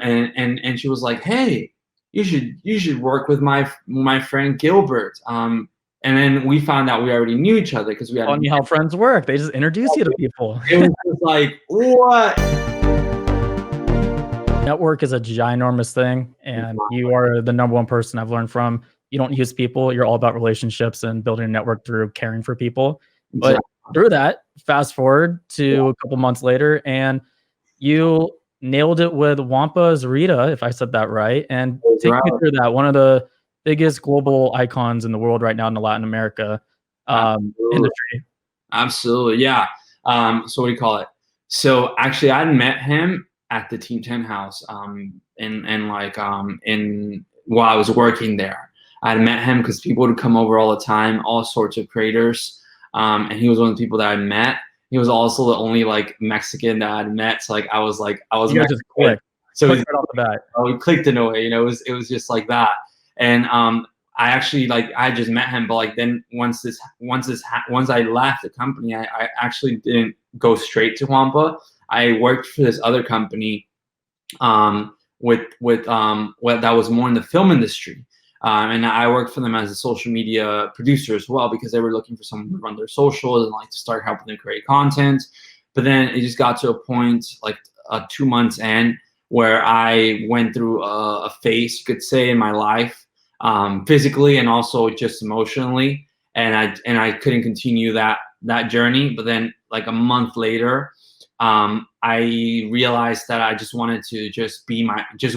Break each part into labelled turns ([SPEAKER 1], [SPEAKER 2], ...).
[SPEAKER 1] and she was like, hey, you should work with my friend Gilbert. And then we found out we already knew each other because we had.
[SPEAKER 2] Telling you how friends work. They just introduce you to people.
[SPEAKER 1] It was just like, what?
[SPEAKER 2] Network is a ginormous thing, and you are the #1 person I've learned from. You don't use people. You're all about relationships and building a network through caring for people. But through that, fast forward to a couple months later, and nailed it with Wampa's Rita, if I said that right. And take me through that. One of the biggest global icons in the world right now in the Latin America industry.
[SPEAKER 1] Absolutely, yeah. So what do you call it? So actually, I met him at the Team 10 house while I was working there. I had met him because people would come over all the time, all sorts of creators, and he was one of the people that I met. He was also the only like Mexican that I'd met. So like I was
[SPEAKER 2] you guys just clicked. So
[SPEAKER 1] right
[SPEAKER 2] off the bat.
[SPEAKER 1] We clicked in a way, it was just like that. And I actually I just met him, but like then once I left the company, I actually didn't go straight to Wampa. I worked for this other company that was more in the film industry. And I worked for them as a social media producer as well, because they were looking for someone to run their socials and like to start helping them create content. But then it just got to a point like 2 months in where I went through a phase, you could say, in my life, physically and also just emotionally. And I couldn't continue that journey. But then like a month later, I realized that I just wanted to just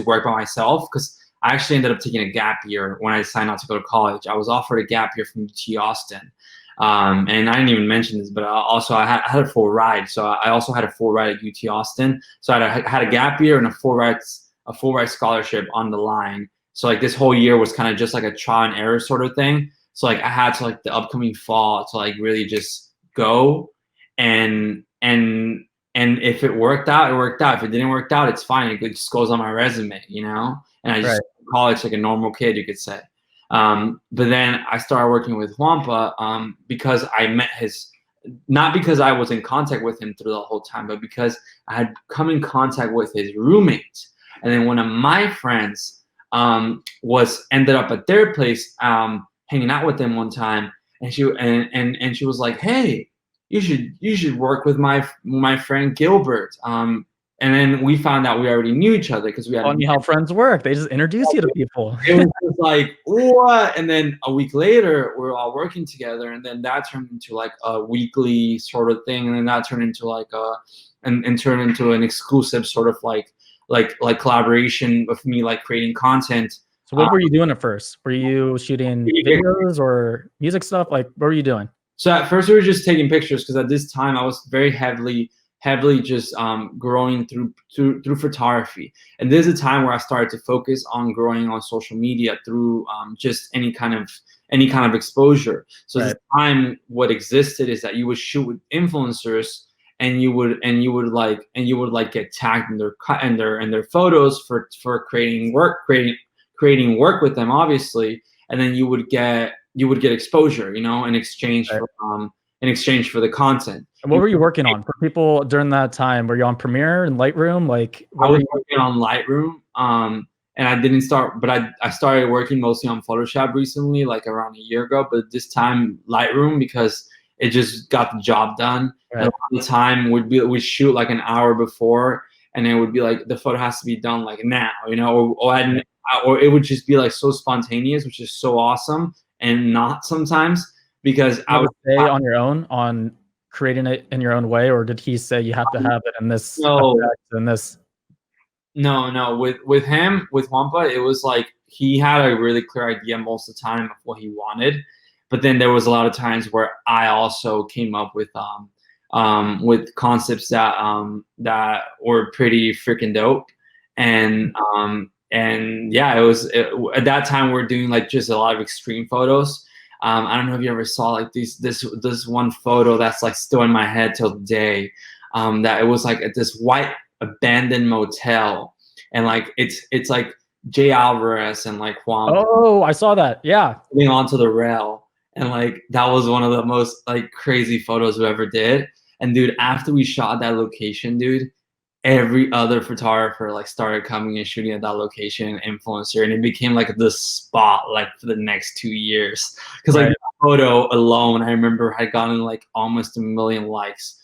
[SPEAKER 1] work by myself, because I actually ended up taking a gap year when I decided not to go to college. I was offered a gap year from UT Austin. And I didn't even mention this, but I had a full ride. So I also had a full ride at UT Austin. So I had a gap year and a full ride scholarship on the line. So like this whole year was kind of just like a trial and error sort of thing. So like I had to like the upcoming fall to like really just go and if it worked out, it worked out. If it didn't work out, it's fine. It just goes on my resume, And I just college like a normal kid, you could say. But then I started working with Wampa because I met not because I was in contact with him through the whole time, but because I had come in contact with his roommate. And then one of my friends ended up at their place hanging out with them one time, and she was like, hey, you should work with my friend Gilbert. And then we found out we already knew each other because we had.
[SPEAKER 2] Telling you how friends work. They just introduce you to people.
[SPEAKER 1] It was just like, what? And then a week later, we're all working together, and then that turned into like a weekly sort of thing, and then that turned into like turned into an exclusive sort of like collaboration with me, like creating content.
[SPEAKER 2] So what were you doing at first? Were you shooting videos or music stuff? Like, what were you doing?
[SPEAKER 1] So at first we were just taking pictures, because at this time I was very heavily just growing through photography. And this is a time where I started to focus on growing on social media through just any kind of exposure. So at the time, what existed is that you would shoot with influencers, and you would get tagged in their photos for creating work with them, obviously. And then you would get exposure, in exchange for the content.
[SPEAKER 2] And what were you working on for people during that time? Were you on Premiere and Lightroom? Like,
[SPEAKER 1] I was working on Lightroom, and I didn't start, but I started working mostly on Photoshop recently, like around a year ago. But this time Lightroom, because it just got the job done. And a lot of the time we'd shoot like an hour before, and it would be like the photo has to be done like now, or it would just be like so spontaneous, which is so awesome, and not sometimes. Because I would
[SPEAKER 2] stay on your own on creating it in your own way, or did he say you have to have it in this effect and this?
[SPEAKER 1] No. With him, with Wampa, it was like he had a really clear idea most of the time of what he wanted, but then there was a lot of times where I also came up with concepts that were pretty freaking dope, and yeah, at that time we were doing like just a lot of extreme photos. I don't know if you ever saw like this one photo that's like still in my head till today. That it was like at this white abandoned motel, and like it's like Jay Alvarez and like Juan.
[SPEAKER 2] Oh, I saw that. Yeah,
[SPEAKER 1] sitting onto the rail, and like that was one of the most like crazy photos we ever did. And dude, after we shot that location, dude, every other photographer like started coming and shooting at that location, influencer, and it became like the spot like for the next 2 years. Because like the photo alone, I remember had gotten like almost 1 million likes